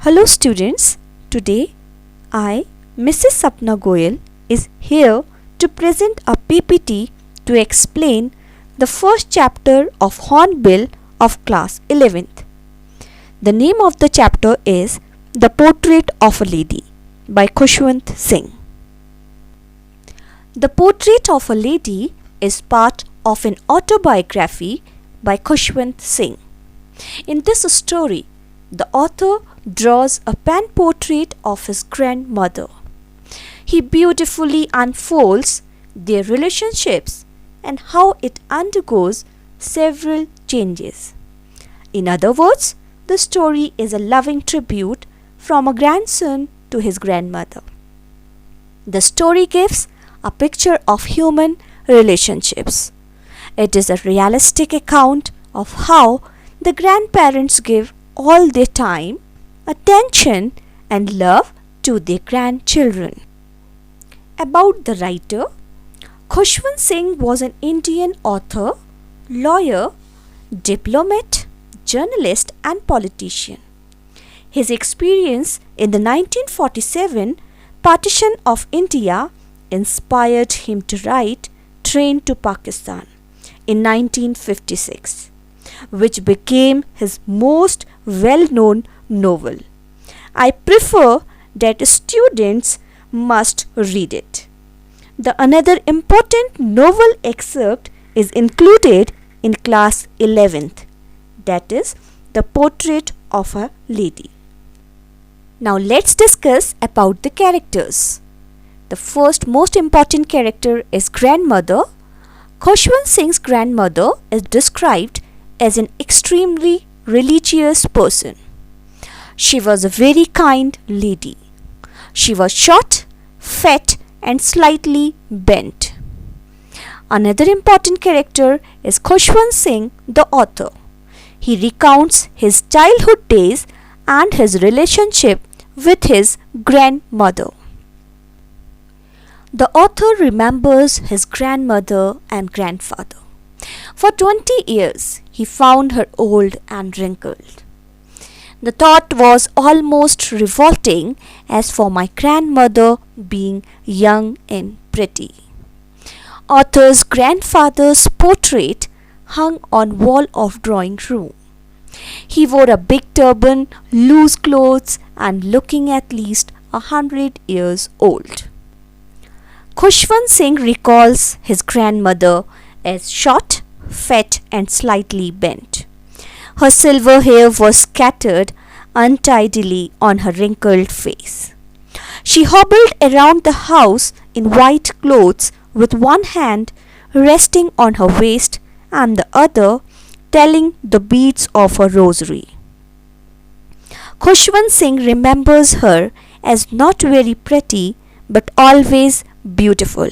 Hello students, today I, Mrs. Sapna Goyal, is here to present a PPT to explain the first chapter of Hornbill of class 11th. The name of the chapter is The Portrait of a Lady by Khushwant Singh. The Portrait of a Lady is part of an autobiography by Khushwant Singh. In this story, the author draws a pen portrait of his grandmother. He beautifully unfolds their relationships and how it undergoes several changes. In other words, the story is a loving tribute from a grandson to his grandmother. The story gives a picture of human relationships. It is a realistic account of how the grandparents give all their time, attention and love to their grandchildren. About the writer, Khushwant Singh was an Indian author, lawyer, diplomat, journalist and politician. His experience in the 1947 partition of India inspired him to write Train to Pakistan in 1956, which became his most well-known novel. I prefer that students must read it. The another important novel excerpt is included in class 11th, that is The Portrait of a Lady. Now let's discuss about the characters. The first most important character is grandmother. Khushwant Singh's grandmother is described as an extremely religious person. She was a very kind lady. She was short, fat and slightly bent. Another important character is Khushwant Singh, the author. He recounts his childhood days and his relationship with his grandmother. The author remembers his grandmother and grandfather. For 20 years, he found her old and wrinkled. The thought was almost revolting as for my grandmother being young and pretty. Author's grandfather's portrait hung on wall of drawing room. He wore a big turban, loose clothes and looking at least 100 years old. Khushwant Singh recalls his grandmother as short, fat and slightly bent. Her silver hair was scattered untidily on her wrinkled face. She hobbled around the house in white clothes with one hand resting on her waist and the other telling the beads of her rosary. Khushwant Singh remembers her as not very pretty but always beautiful.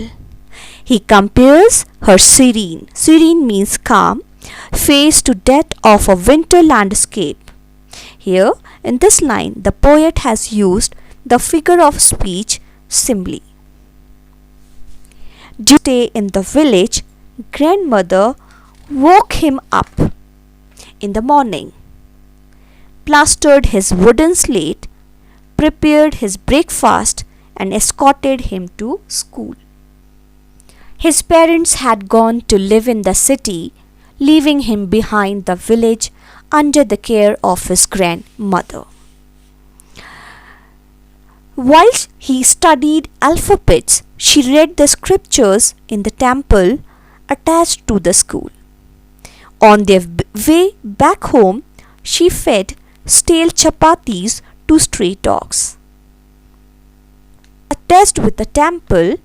He compares her serene means calm, face to that of a winter landscape. Here, in this line, the poet has used the figure of speech simile. During his stay in the village, grandmother woke him up in the morning, plastered his wooden slate, prepared his breakfast and escorted him to school. His parents had gone to live in the city, leaving him behind the village under the care of his grandmother. Whilst he studied alphabets, she read the scriptures in the temple attached to the school. On their way back home, she fed stale chapatis to stray dogs. Attached with the temple,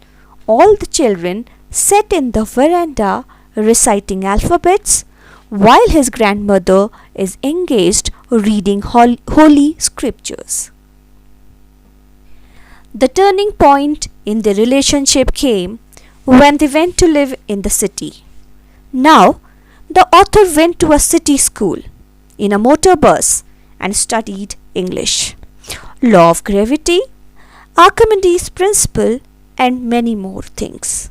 all the children sat in the veranda reciting alphabets while his grandmother is engaged reading holy scriptures. The turning point in their relationship came when they went to live in the city. Now, the author went to a city school in a motor bus and studied English, law of gravity, Archimedes' principle and many more things,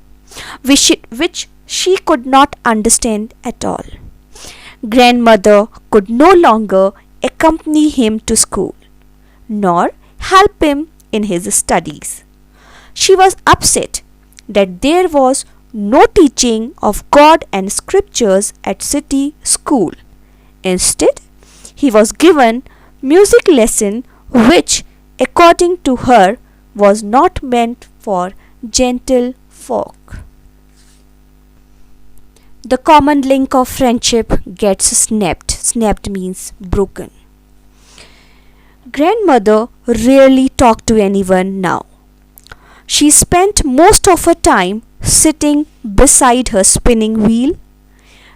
which she could not understand at all. Grandmother could no longer accompany him to school, nor help him in his studies. She was upset that there was no teaching of God and scriptures at city school. Instead, he was given music lesson which, according to her, was not meant for gentle folk. The common link of friendship gets snapped. Snapped means broken. Grandmother rarely talked to anyone now. She spent most of her time sitting beside her spinning wheel,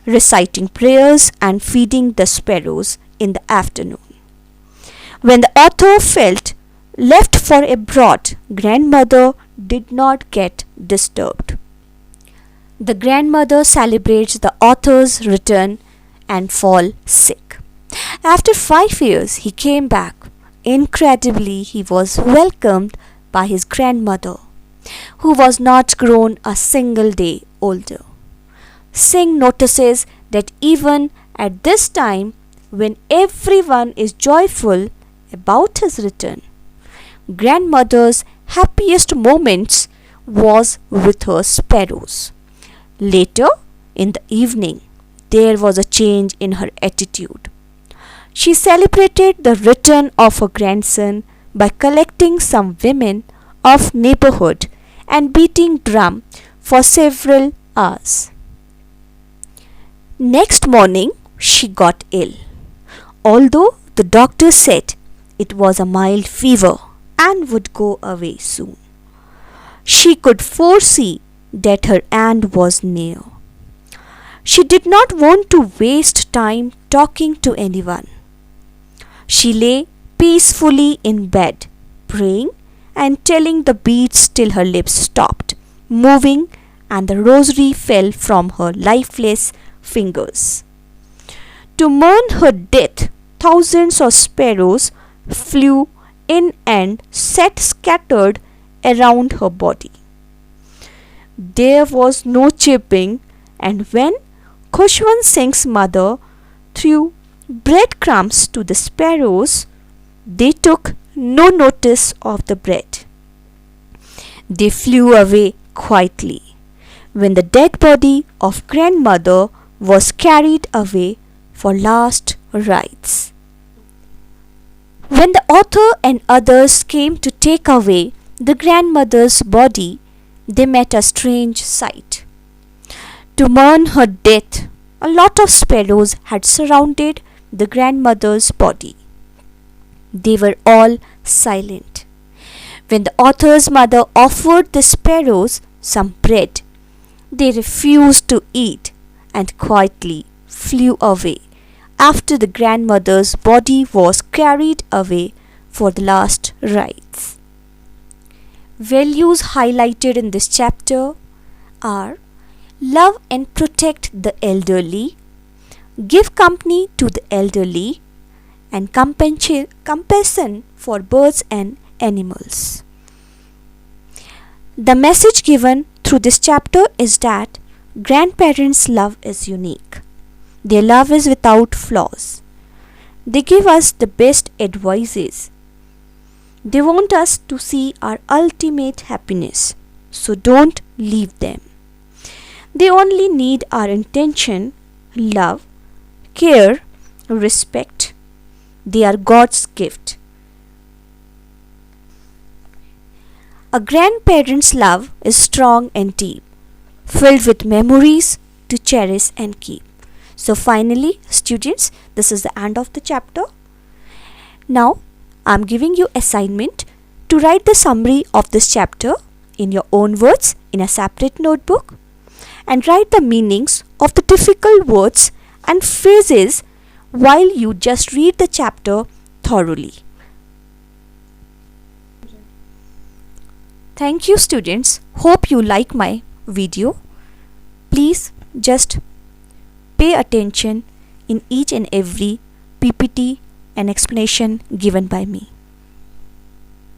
reciting prayers and feeding the sparrows in the afternoon. When the author felt left for abroad, grandmother did not get disturbed. The grandmother celebrates the author's return and fall sick. After 5 years, he came back. Incredibly, he was welcomed by his grandmother, who was not grown a single day older. Singh notices that even at this time, when everyone is joyful about his return, grandmother's happiest moments was with her sparrows. Later in the evening, there was a change in her attitude. She celebrated the return of her grandson by collecting some women of neighborhood and beating drum for several hours. Next morning, she got ill, although the doctor said it was a mild fever and would go away soon. She could foresee that her end was near. She did not want to waste time talking to anyone. She lay peacefully in bed, praying and telling the beads till her lips stopped moving and the rosary fell from her lifeless fingers. To mourn her death, thousands of sparrows flew in and sat scattered around her body. There was no chirping, and when Khushwant Singh's mother threw breadcrumbs to the sparrows, they took no notice of the bread. They flew away quietly. When the dead body of grandmother was carried away for last rites. When the author and others came to take away the grandmother's body, they met a strange sight. To mourn her death, a lot of sparrows had surrounded the grandmother's body. They were all silent. When the author's mother offered the sparrows some bread, they refused to eat and quietly flew away after the grandmother's body was carried away for the last rites. Values highlighted in this chapter are love and protect the elderly, give company to the elderly, and compassion for birds and animals. The message given through this chapter is that grandparents' love is unique. Their love is without flaws. They give us the best advices. They want us to see our ultimate happiness, so don't leave them. They only need our intention, love, care, respect. They are God's gift. A grandparent's love is strong and deep, filled with memories to cherish and keep. So finally, students, this is the end of the chapter. Now, I am giving you assignment to write the summary of this chapter in your own words in a separate notebook and write the meanings of the difficult words and phrases while you just read the chapter thoroughly. Thank you, students. Hope you like my video. Please just pay attention in each and every PPT and explanation given by me.